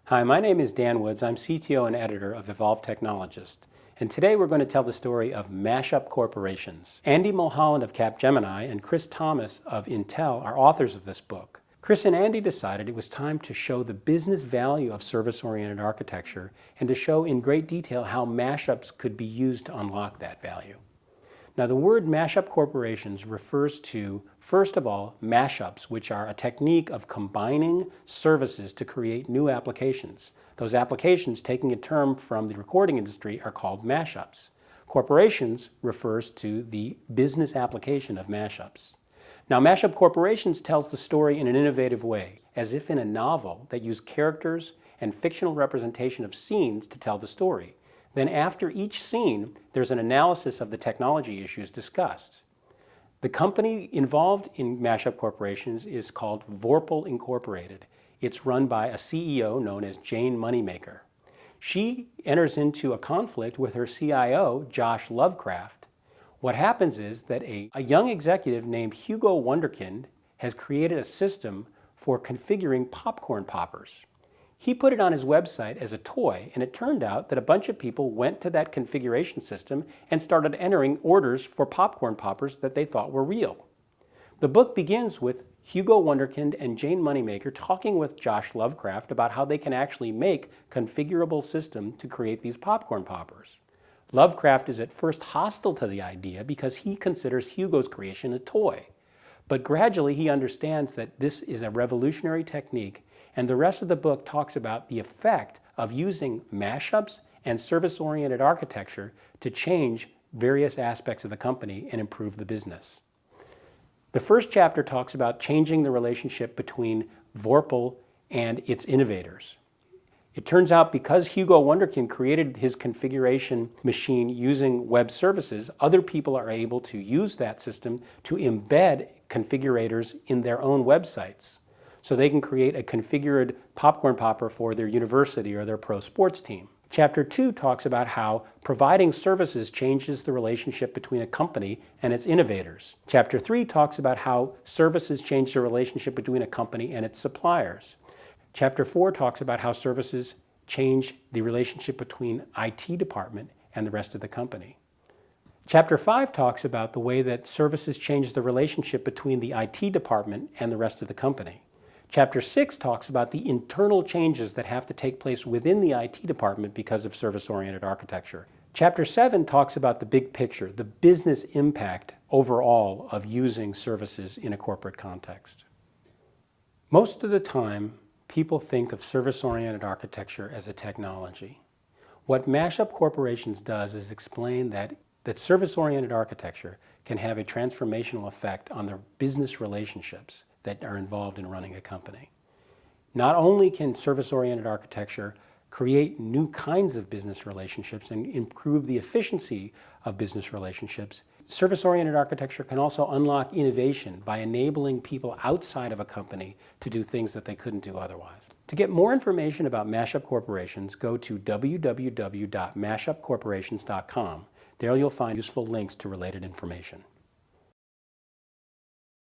Hi, my name is Dan Woods. I'm CTO and editor of Evolve Technologist. And today we're going to tell the story of Mashup Corporations. Andy Mulholland of Capgemini and Chris Thomas of Intel are authors of this book. Chris and Andy decided it was time to show the business value of service-oriented architecture and to show in great detail how mashups could be used to unlock that value. Now, the word Mashup Corporations refers to, first of all, mashups, which are a technique of combining services to create new applications. Those applications, taking a term from the recording industry, are called mashups. Corporations refers to the business application of mashups. Now, Mashup Corporations tells the story in an innovative way, as if in a novel that used characters and fictional representation of scenes to tell the story. Then after each scene, there's an analysis of the technology issues discussed. The company involved in Mashup Corporations is called Vorpal Inc. It's run by a CEO known as Jane Moneymaker. She enters into a conflict with her CIO, Josh Lovecraft. What happens is that a young executive named Hugo Wunderkind has created a system for configuring popcorn poppers. He put it on his website as a toy, and it turned out that a bunch of people went to that configuration system and started entering orders for popcorn poppers that they thought were real. The book begins with Hugo Wunderkind and Jane Moneymaker talking with Josh Lovecraft about how they can actually make configurable system to create these popcorn poppers. Lovecraft is at first hostile to the idea because he considers Hugo's creation a toy. But gradually he understands that this is a revolutionary technique, and the rest of the book talks about the effect of using mashups and service-oriented architecture to change various aspects of the company and improve the business. The first chapter talks about changing the relationship between Vorpal and its innovators. It turns out because Hugo Wunderkind created his configuration machine using web services, other people are able to use that system to embed configurators in their own websites. So they can create a configured popcorn popper for their university or their pro sports team. Chapter 2 talks about how providing services changes the relationship between a company and its innovators. Chapter 3 talks about how services change the relationship between a company and its suppliers. Chapter 4 talks about how services change the relationship between IT department and the rest of the company. Chapter 5 talks about the way that services change the relationship between the IT department and the rest of the company. Chapter 6 talks about the internal changes that have to take place within the IT department because of service-oriented architecture. Chapter 7 talks about the big picture, the business impact overall of using services in a corporate context. Most of the time, people think of service-oriented architecture as a technology. What Mashup Corporations does is explain that service-oriented architecture can have a transformational effect on the business relationships that are involved in running a company. Not only can service-oriented architecture create new kinds of business relationships and improve the efficiency of business relationships, service-oriented architecture can also unlock innovation by enabling people outside of a company to do things that they couldn't do otherwise. To get more information about Mashup Corporations, go to www.mashupcorporations.com. There you'll find useful links to related information.